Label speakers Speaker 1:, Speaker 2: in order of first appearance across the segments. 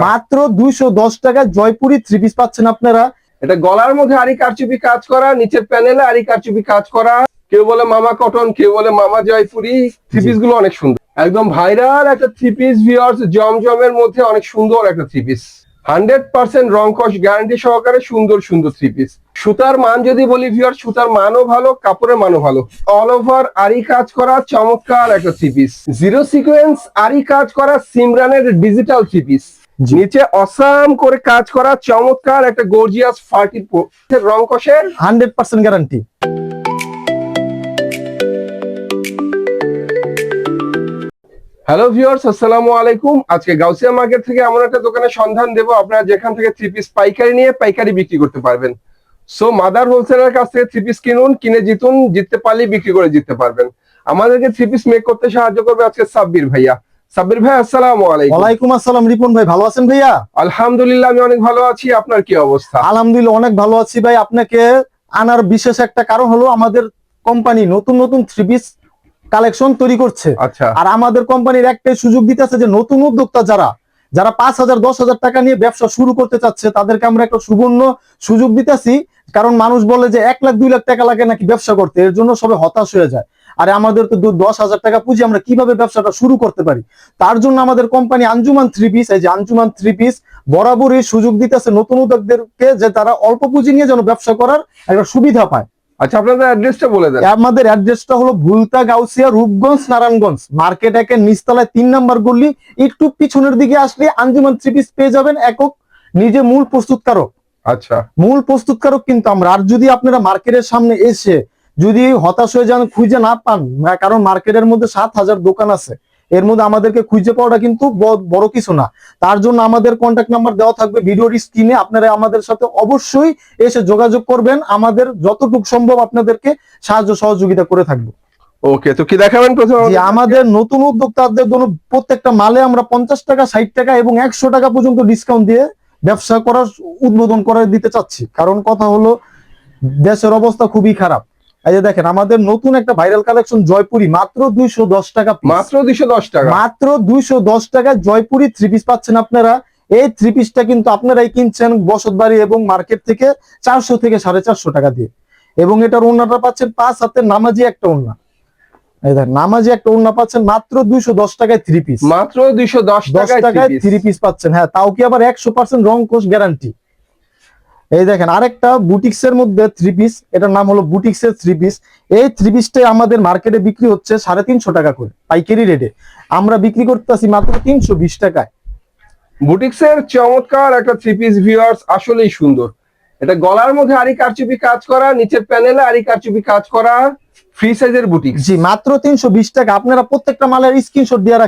Speaker 1: মাত্র 210 টাকা Jaipuri three piece পাচ্ছেন আপনারা।
Speaker 2: এটা গলার মধ্যে আরি কারচুপি কাজ করা, নিচের প্যানেলে আরি কারচুপি কাজ করা। কেউ বলে মামা কটন, কেউ বলে মামা জয়পুরি। থ্রি পিস গুলো অনেক সুন্দর, একদম ভাইরাল একটা থ্রি পিস ভিউয়ার্স। জমজমের মধ্যে অনেক সুন্দর একটা থ্রি পিস, 100% রং কস গ্যারান্টি সহকারে সুন্দর সুন্দর থ্রি পিস। সুতার মান যদি বলি ভিউয়ার্স, সুতার মানও ভালো, কাপড়ের মানও ভালো। অল ওভার আরি কাজ করা চমৎকার একটা থ্রি পিস, জিরো সিকোয়েন্স আরি কাজ করা সিমরানের ডিজিটাল থ্রি পিস। নিচে অসাম করে কাজ করা চমৎকার একটা গর্জিয়াস ফার্টি রং কষের
Speaker 1: 100% গ্যারান্টি।
Speaker 2: হ্যালো ভিউয়ার্স, আসসালামু আলাইকুম। আজকে গাউসিয়া মার্কেট থেকে এমন একটা দোকানের সন্ধান দেব আপনারা যেখান থেকে থ্রি পিস পাইকারি নিয়ে পাইকারি বিক্রি করতে পারবেন। সো মাদার হোলসেলের কাছ থেকে থ্রি পিস কিনুন, কিনে জিতুন, জিততে পারলে বিক্রি করে জিততে পারবেন। আমাদেরকে থ্রি পিস মেক করতে সাহায্য করবে আজকে সাব্বির ভাইয়া। সাব্বির ভাই আসসালামু আলাইকুম।
Speaker 1: ওয়ালাইকুম আসসালাম রিপন ভাই, ভালো আছেন ভাইয়া?
Speaker 2: আলহামদুলিল্লাহ আমি অনেক ভালো আছি, আপনার কি অবস্থা?
Speaker 1: আলহামদুলিল্লাহ অনেক ভালো আছি ভাই। আপনাকে আনার বিশেষ একটা কারণ হলো আমাদের কোম্পানি নতুন নতুন থ্রি পিস কালেকশন তৈরি করছে।
Speaker 2: আচ্ছা।
Speaker 1: আর আমাদের কোম্পানির একটাই সুযোগ দিতেছে যে নতুন উদ্যোক্তা যারা 5,000-10,000 টাকা নিয়ে ব্যবসা শুরু করতে চাচ্ছে তাদেরকে আমরা একটা সুবর্ণ সুযোগ দিতেছি। কারণ মানুষ বলে যে 1 লাখ 2 লাখ টাকা লাগে নাকি ব্যবসা করতে, এর জন্য সবাই হতাশ হয়ে যায়। আর আমাদের তো 10,000 টাকা পুঁজি, আমরা কিভাবে ব্যবসাটা শুরু করতে পারি, তার জন্য আমাদের কোম্পানি আঞ্জুমান থ্রি পিস, এই যে আঞ্জুমান থ্রি পিস বরাবরই সুযোগ দিতেছে নতুন উদ্যোক্তাদেরকে যে তারা অল্প পুঁজি নিয়ে যেন ব্যবসা করার একটা সুবিধা পায়।
Speaker 2: আচ্ছা, আপনাদের অ্যাড্রেসটা বলে দেন।
Speaker 1: আমাদের অ্যাড্রেসটা হলো ভুলতা গাউসিয়া রূপগঞ্জ নারায়ণগঞ্জ মার্কেট একের নিচতলায় 3 নাম্বার গলি। একটু পিছনের দিকে আসলে আঞ্জুমান থ্রি পিস পেয়ে যাবেন। একক নিজে মূল প্রস্তুতকারক।
Speaker 2: আচ্ছা,
Speaker 1: মূল প্রস্তুতকারক কিন্তু আমরা। আর যদি আপনারা মার্কেটের সামনে এসে যদি হতাশ হয়ে যান, খুঁজে না পান, কারণ মার্কেটের মধ্যে 7,000 দোকান আছে, এর মধ্যে আমাদেরকে খুঁজে পাওয়াটা কিন্তু বড় কিছু না। তার জন্য আমাদের কন্ট্যাক্ট নাম্বার দেওয়া থাকবে ভিডিওর স্ক্রিনে, আপনারা আমাদের সাথে অবশ্যই এসে যোগাযোগ করবেন। আমাদের যতটুকু সম্ভব আপনাদেরকে সাহায্য সহযোগিতা করে থাকবো।
Speaker 2: ওকে, তো কি দেখাবেন প্রথমে?
Speaker 1: আমাদের নতুন উদ্যোক্তাদের জন্য প্রত্যেকটা মালে আমরা 50 টাকা, 60 টাকা এবং 100 টাকা পর্যন্ত ডিসকাউন্ট দিয়ে ব্যবসা করার উদ্বোধন করে দিতে চাচ্ছি। কারণ কথা হলো দেশের অবস্থা খুবই খারাপ। এই যে দেখেন আমাদের নতুন একটা ভাইরাল কালেকশন জয়পুরি, মাত্র 210 টাকা।
Speaker 2: মাত্র 210 টাকা,
Speaker 1: মাত্র 210 টাকা জয়পুরি থ্রি পিস পাচ্ছেন আপনারা। এই থ্রি পিসটা কিন্তু আপনারাই কিনছেন বসতবাড়ি এবং মার্কেট থেকে 400 থেকে 450 টাকা দিয়ে। এবং এটার ওড়নাটা পাচ্ছেন 5 হাতের নামাজি একটা ওড়না। এই দেখেন নামাজি একটা ওড়না পাচ্ছেন মাত্র 210 টাকায় থ্রি পিস।
Speaker 2: মাত্র 210
Speaker 1: টাকায় থ্রি পিস পাচ্ছেন। হ্যাঁ, তাও কি আবার 100% রং কোষ গ্যারান্টি। এই দেখেন আরেকটা বুটিক্স এর মধ্যে থ্রি পিস, এটার নাম হলো বুটিক্স এর থ্রি পিস। এই থ্রি পিসটাই আমাদের মার্কেটে বিক্রি হচ্ছে 350 টাকা করে পাইকারি রেটে, আমরা বিক্রি করতেছি মাত্র 320 টাকায়।
Speaker 2: বুটিক্স এর চমৎকার একটা থ্রি পিস ভিউয়ার্স, আসলেই সুন্দর। এটা গলার মধ্যে আরি কারচুপি কাজ করা, নিচের প্যানেলে আরি কারচুপি কাজ করা, ফ্রি সাইজের বুটিক্স।
Speaker 1: জি, মাত্র 320 টাকা। আপনারা প্রত্যেকটা মালের স্ক্রিনশট দিয়ে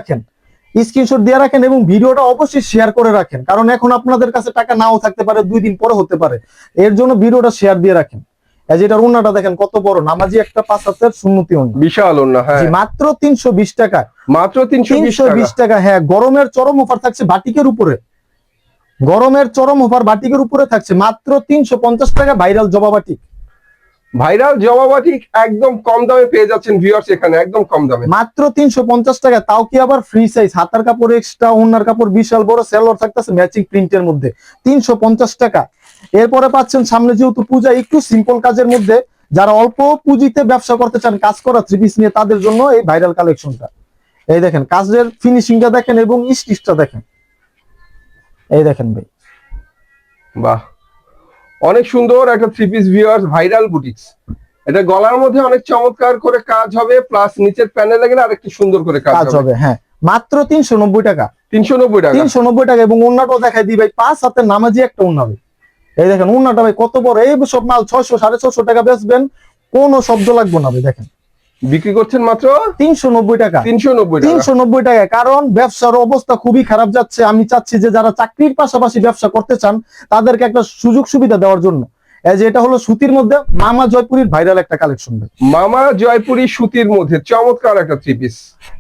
Speaker 1: রাখেন এবং ভিডিওটা অবশ্যই শেয়ার করে রাখেন। কারণ এখন আপনাদের কাছে টাকা নাও থাকতে পারে, 2 দিন পরে হতে পারে, এর জন্য ভিডিওটা শেয়ার দিয়ে রাখেন। এই যে এটার ওড়নাটা দেখেন কত বড়, নামাজি একটা 5 হাতের সুন্নতি ওড়না,
Speaker 2: বিশাল ওড়না। হ্যাঁ,
Speaker 1: মাত্র 320 টাকা।
Speaker 2: মাত্র 320
Speaker 1: টাকা। হ্যাঁ, গরমের চরম অফার থাকছে বাটিকের উপরে, গরমের চরম অফার বাটিকের উপরে থাকছে মাত্র 350 টাকা। ভাইরাল জবা বাটিক,
Speaker 2: ভাইরাল জবা বাটিক একদম কম দামে পেয়ে যাচ্ছেন ভিউয়ার্স, এখানে একদম কম দামে
Speaker 1: মাত্র 350 টাকা। তাও কি আবার ফ্রি সাইজ, হাতার কাপড় এক্সট্রা, ওড়নার কাপড় বিশাল বড়, সেলর থাকতেছে ম্যাচিং প্রিন্টের মধ্যে 350 টাকা। এরপরে পাচ্ছেন সামনে যেহেতু পূজা, একটু সিম্পল কাজের মধ্যে যারা অল্প পুঁজিতে ব্যবসা করতে চান, কাজ করা থ্রি পিস নিয়ে, তাদের জন্য এই ভাইরাল কালেকশনটা। এই দেখেন কাজের ফিনিশিংটা দেখেন এবং স্টিচটা দেখেন। এই দেখেন ভাই,
Speaker 2: বাহ, অনেক সুন্দর একটা three piece viewers, viral boutiques. এটা গলার মধ্যে অনেক চমৎকার করে কাজ হবে, প্লাস নিচের প্যানেলে গেলে আরেকটু সুন্দর করে কাজ হবে।
Speaker 1: হ্যাঁ, মাত্র 390 টাকা।
Speaker 2: 390 টাকা,
Speaker 1: 390 টাকা। এবং ওড়নাটাও দেখাই দিই ভাই, 5 হাতের নামাজি একটা ওড়না হবে। এই দেখেন ওড়নাটা ভাই কত বড়। এই সব মাল 600 650 টাকা বেচবেন, কোনো শব্দ লাগবে না ভাই। দেখেন
Speaker 2: বিক্রি করছেন মাত্র
Speaker 1: 390 টাকা। 390 টাকা। কারণ ব্যবসার অবস্থা খুবই খারাপ যাচ্ছে। আমি চাচ্ছি যে যারা চাকরির পাশাপাশি ব্যবসা করতে চান তাদেরকে একটা সুযোগ সুবিধা দেওয়ার জন্য। এই যে এটা হলো সুতির মধ্যে মামা জয়পুরীর ভাইরাল একটা কালেকশন।
Speaker 2: মামা জয়পুরি সুতির মধ্যে চমৎকার একটা থ্রি পিস।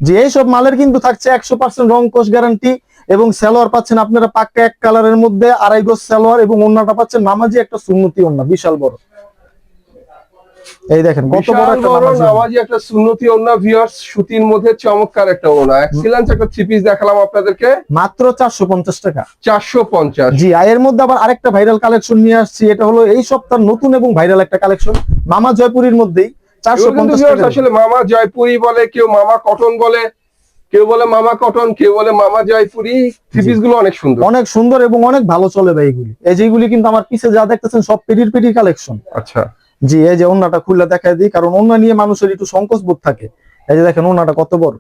Speaker 1: যে এইসব মালের কিন্তু থাকছে 100% রং কোষ গ্যারান্টি এবং সালোয়ার পাচ্ছেন আপনারা পাক্কা এক কালারের মধ্যে, 2.5 গজ সালোয়ার এবং ওড়নাটা পাচ্ছেন নামাজি একটা সুন্নতি ওড়না বিশাল বড়। এই দেখেন কত বড়
Speaker 2: বিশাল
Speaker 1: একটা
Speaker 2: বড়
Speaker 1: নামাজি।
Speaker 2: নামাজি একটা সুন্নতি ওড়না ভিউয়ার্স, সুতির মধ্যে চমৎকার একটা ওড়না, এক্সিলেন্স একটা থ্রি পিস দেখালাম আপনাদেরকে
Speaker 1: মাত্র 450 টাকা।
Speaker 2: 450।
Speaker 1: জি, এর মধ্যে আবার আরেকটা ভাইরাল কালেকশন নিয়ে আসছি, এটা হলো এই সপ্তাহের নতুন এবং ভাইরাল একটা কালেকশন, মামা জয়পুরীর মধ্যেই
Speaker 2: এগুলো কিন্তু
Speaker 1: 450
Speaker 2: viewers
Speaker 1: টাকা।
Speaker 2: আসলে মামা জয়পুরি বলে, কেউ মামা কটন বলে, কেউ বলে মামা কটন, কেউ বলে মামা জয়পুরি। থ্রি পিস গুলো অনেক সুন্দর,
Speaker 1: অনেক সুন্দর এবং অনেক ভালো চলে ভাই এগুলি। এই যেগুলি কিন্তু আমার পিছে যা দেখতেছেন সব পেডির পেডির কালেকশন।
Speaker 2: আচ্ছা।
Speaker 1: জি, এই যে ওন্নাটা খুলে দেখাই দিই, কারণ ওন্না নিয়ে মানুষের একটু সংকোচ বোধ থাকে। এই যে দেখেন ওন্নাটা কত বড়,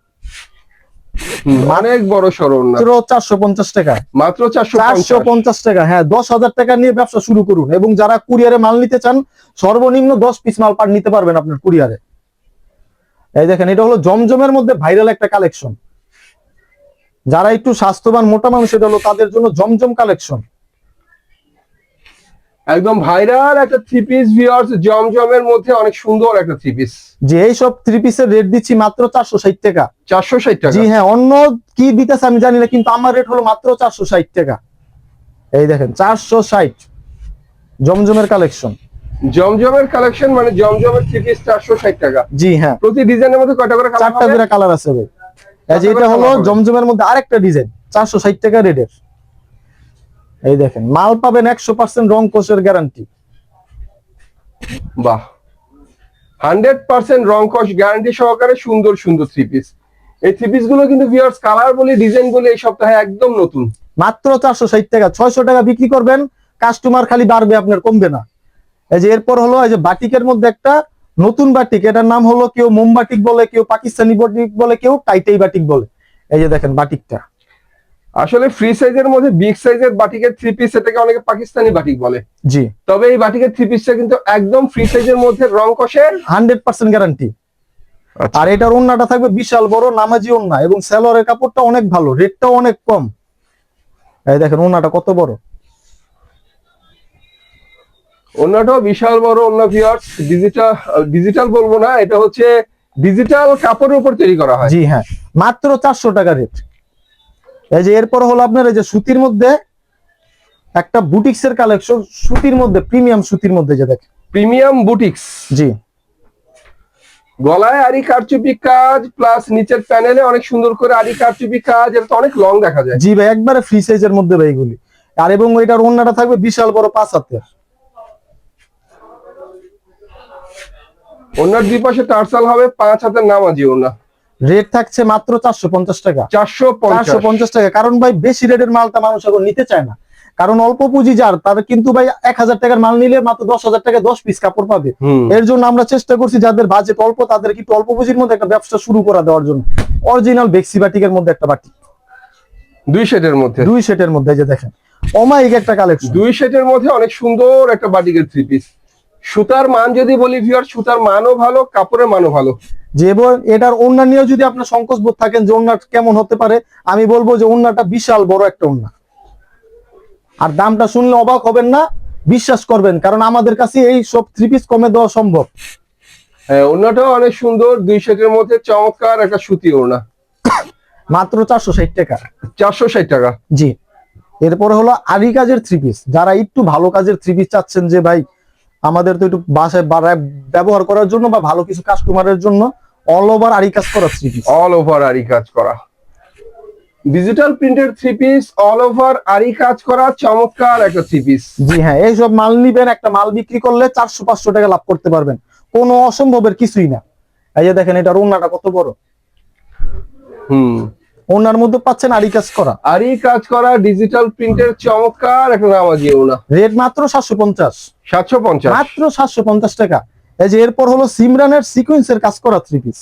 Speaker 2: অনেক বড় সরণ না,
Speaker 1: মাত্র 450 টাকা।
Speaker 2: মাত্র 450।
Speaker 1: 450 টাকা, হ্যাঁ। 10,000 টাকা নিয়ে ব্যবসা শুরু করুন, এবং যারা কুরিয়ারে মাল নিতে চান সর্বনিম্ন 10 পিস মাল পার নিতে পারবেন আপনার কুরিয়ারে। এই দেখেন এটা হলো জমজমের মধ্যে ভাইরাল একটা কালেকশন, যারা একটু স্বাস্থ্যবান মোটা মানুষ এটা হলো তাদের জন্য জমজম কালেকশন।
Speaker 2: একদম ভাইরাল একটা থ্রি পিস ভিউয়ার্স, জমজমের মধ্যে অনেক সুন্দর একটা থ্রি পিস।
Speaker 1: যে এই সব থ্রি পিসের রেট দিচ্ছি মাত্র 460 টাকা।
Speaker 2: 460 টাকা।
Speaker 1: জি হ্যাঁ, অন্য কি দিতেছে আমি জানি না, কিন্তু আমার রেট হলো মাত্র 460 টাকা। এই দেখেন 460, জমজমের কালেকশন।
Speaker 2: জমজমের কালেকশন মানে জমজমের থ্রি পিস 460 টাকা।
Speaker 1: জি হ্যাঁ,
Speaker 2: প্রতি ডিজাইনের মধ্যে কয়টা করে কালার
Speaker 1: 4টা
Speaker 2: হবে?
Speaker 1: করে কালার আছে ভাই। এই যে এটা হলো জমজমের মধ্যে আরেকটা ডিজাইন, 460 টাকা রেটের। এই দেখেন মাল পাবেন 100% রং কোষের গ্যারান্টি।
Speaker 2: বাহ, 100% রং কস গ্যারান্টি সহকারে সুন্দর সুন্দর থ্রি পিস। এই থ্রি পিস গুলো কিন্তু ভিউয়ার্স কালার বলি ডিজাইন বলি এই সপ্তাহে একদম নতুন।
Speaker 1: মাত্র 460 টাকা, 600 টাকা বিক্রি করবেন, কাস্টমার খালি বাড়বে আপনার, কমবে না। এই যে এরপর হলো এই যে বাটিকের মধ্যে একটা নতুন বাটিক, এটার নাম হলো কেউ মোমবাটিক বলে, কেউ পাকিস্তানি বাটিক বলে, কেউ টাইটাই বাটিক বলে। এই যে দেখেন বাটিকটা,
Speaker 2: আসলে ফ্রি সাইজের মধ্যে বিগ সাইজের বাটিকের থ্রি পিস, এটাকে অনেকে পাকিস্তানি বাটিক বলে।
Speaker 1: জি,
Speaker 2: তবে এই বাটিকের থ্রি পিসটা কিন্তু একদম ফ্রি সাইজের মধ্যে রং কষের
Speaker 1: 100% গ্যারান্টি।
Speaker 2: আচ্ছা।
Speaker 1: আর এটার ওন্নাটা থাকবে বিশাল বড় নামাজি ওন্না, এবং সেলরের কাপড়টা অনেক ভালো, রেটটাও অনেক কম। এই দেখেন ওন্নাটা কত বড়,
Speaker 2: অন্যটাও বিশাল বড় অন্য ভিউয়ার্স। ডিজিটাল বলবো না, এটা হচ্ছে ডিজিটাল কাপড়ের উপর তৈরি করা হয়।
Speaker 1: জি হ্যাঁ, মাত্র 400 টাকা রেট। এই যে এরপর হলো আপনার এই যে সুতির মধ্যে একটা বুটিক্স এর কালেকশন, সুতির মধ্যে প্রিমিয়াম সুতির মধ্যে, যে দেখেন
Speaker 2: প্রিমিয়াম বুটিক্স।
Speaker 1: জি,
Speaker 2: গলায় আরি কারচুপি কাজ প্লাস নিচের প্যানেলে অনেক সুন্দর করে আরি কারচুপি কাজ, এটা তো অনেক লং দেখা যায়।
Speaker 1: জি ভাই, একবারে ফ্রি সাইজের মধ্যে ভাই এগুলি। আর এবং ওইটার ওন্নাটা থাকবে বিশাল বড় 5 হাতের।
Speaker 2: ওনার দুই পাশে টার্সাল হবে, 5 হাতের নামাজি ওনা।
Speaker 1: রেট থাকছে মাত্র 450 টাকা।
Speaker 2: 450।
Speaker 1: 450 টাকা, কারণ ভাই বেশি রেটের মালটা মানুষ এখন নিতে চায় না, কারণ অল্প পুঁজি যার, তারা কিন্তু ভাই 1000 টাকার মাল নিলে মাত্র 10,000 টাকা 10 পিস কাপড় পাবে। এর জন্য আমরা চেষ্টা করছি যাদের বাজেট অল্প তাদেরকে একটু অল্প পুঁজির মধ্যে একটা ব্যবসা শুরু করা দেওয়ার জন্য। অরিজিনাল বেক্সি বাটিকের মধ্যে একটা বাটি,
Speaker 2: দুই সেটের মধ্যে,
Speaker 1: 2 সেটের মধ্যে। এই যে দেখেন অমাইক একটা কালেকশন,
Speaker 2: দুই সেটের মধ্যে অনেক সুন্দর একটা বাটিকের থ্রি পিস। সুতার মান যদি বলি ভিউয়ার, সুতার মানও ভালো, কাপড়ের মানও ভালো।
Speaker 1: যে এবং এটার ওন্না নিয়েও যদি আপনার সংকোচ বোধ থাকেন যে ওন্না কেমন হতে পারে, আমি বলবো যে ওন্নাটা বিশাল বড় একটা ওন্না। আর দামটা শুনলে অবাক হবেন না, বিশ্বাস করবেন, কারণ আমাদের কাছে এই সব থ্রি পিস কমে দেওয়া সম্ভব।
Speaker 2: হ্যাঁ, ওনাটাও অনেক সুন্দর, দুই সেটের মধ্যে চমৎকার একটা সুতি ওড়না,
Speaker 1: মাত্র 460 টাকা।
Speaker 2: 460 টাকা।
Speaker 1: জি, এরপরে হলো আরি কাজের থ্রি পিস, যারা একটু ভালো কাজের থ্রি পিস চাচ্ছেন যে ভাই আমাদের তো একটু বাসায় ব্যবহার করার জন্য বা ভালো কিছু কাস্টমারের জন্য, অল ওভার আরি কাজ করা থ্রি পিস।
Speaker 2: অল ওভার আরি কাজ করা ডিজিটাল প্রিন্টের থ্রি পিস, অল ওভার আরি কাজ করা চমৎকার একটা থ্রি পিস।
Speaker 1: জি হ্যাঁ, এইসব মাল নিবেন, একটা মাল বিক্রি করলে 400-500 টাকা লাভ করতে পারবেন, কোনো অসম্ভবের কিছুই না। এই যে দেখেন এটার ওন্নাটা কত বড়, ওনার মধ্যে পাচ্ছেন আরি কাজ করা,
Speaker 2: আরি কাজ করা ডিজিটাল প্রিন্টের চমৎকার একটা নামাজি ওড়না।
Speaker 1: রেট মাত্র 750।
Speaker 2: 750,
Speaker 1: মাত্র 750 টাকা। এই যে এরপর হলো সিমরানের সিকোয়েন্সের কাজ করা থ্রি পিস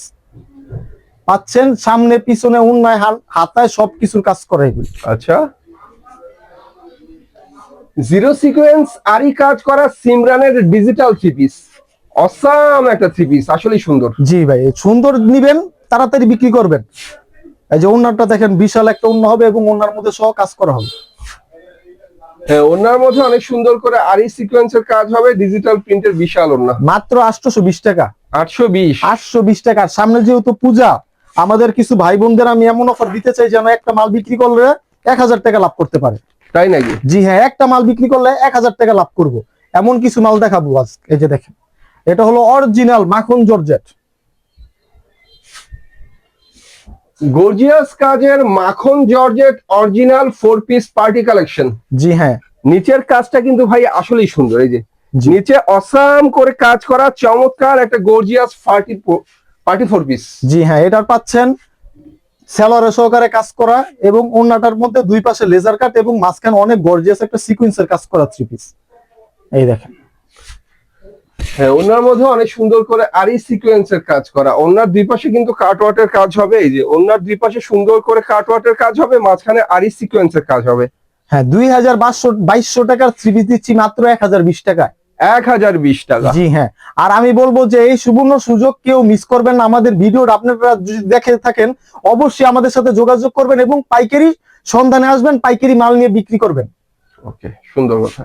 Speaker 1: পাচ্ছেন, সামনে পিছনে উন্নয় হাতায় সবকিছুর কাজ করা এগুলি।
Speaker 2: আচ্ছা, জিরো সিকোয়েন্স আরি কাজ করা সিমরানের ডিজিটাল থ্রি পিস, অসাম একটা থ্রি পিস, আসলেই সুন্দর।
Speaker 1: জি ভাই, সুন্দর নিবেন, তাড়াতাড়ি বিক্রি করবেন। এই যে ওন্নাটা দেখেন বিশাল একটা ওন্না হবে, এবং ওন্নার মধ্যে সহ কাজ করা হবে।
Speaker 2: হ্যাঁ, ওনার মধ্যে অনেক সুন্দর করে আরি সিকোয়েন্সের কাজ হবে, ডিজিটাল প্রিন্টের বিশাল ওড়না।
Speaker 1: মাত্র 820 টাকা।
Speaker 2: 820।
Speaker 1: 820 টাকা। সামনে যেহেতু পূজা, আমাদের কিছু ভাই বোনদের আমি এমন অফার দিতে চাই যেন একটা মাল বিক্রি করলে 1000 টাকা লাভ করতে পারে।
Speaker 2: তাই নাকি?
Speaker 1: জি হ্যাঁ, একটা মাল বিক্রি করলে 1000 টাকা লাভ করব, এমন কিছু মাল দেখাবো আজ। এই যে দেখেন এটা হলো অরিজিনাল মাখন জর্জেট।
Speaker 2: গর্জিয়াস কাজের মাখন georgette original 4 piece party collection.
Speaker 1: জি হ্যাঁ,
Speaker 2: নিচের কাজটা কিন্তু ভাই আসলেই সুন্দর, এই যে
Speaker 1: জি।
Speaker 2: নিচে অসাম করে কাজ করা চমৎকার একটা গর্জিয়াস পার্টি 4 পিস।
Speaker 1: জি হ্যাঁ, এটার পাচ্ছেন সেলরে সহকারে কাজ করা এবং ওন্নাটার মধ্যে দুই পাশে লেজার কাট এবং মাঝখানে অনেক গর্জিয়াস একটা সিকোয়েন্সের কাজ করা 3 পিস। এই দেখেন,
Speaker 2: হ্যাঁ, ওনার মধ্যে অনেক সুন্দর করে আরি সিকোয়েন্সের কাজ করা। ওনার দুই পাশে কিন্তু কাটওয়ার্টের কাজ হবে, এই যে ওনার দুই পাশে সুন্দর করে কাটওয়ার্টের কাজ হবে, মাঝখানে আরি সিকোয়েন্সের কাজ হবে।
Speaker 1: হ্যাঁ 2200 টাকার 3 পিস দিচ্ছি মাত্র 1020 টাকায়।
Speaker 2: 1020 টাকা।
Speaker 1: জি হ্যাঁ, আর আমি বলবো যে এই সুবর্ণ সুযোগ কেউ মিস করবেন না। আমাদের ভিডিওটা আপনারা যদি দেখে থাকেন অবশ্যই আমাদের সাথে যোগাযোগ করবেন এবং পাইকারি সন্ধানে আসবেন, পাইকারি মাল নিয়ে বিক্রি করবেন।
Speaker 2: ওকে, সুন্দর কথা।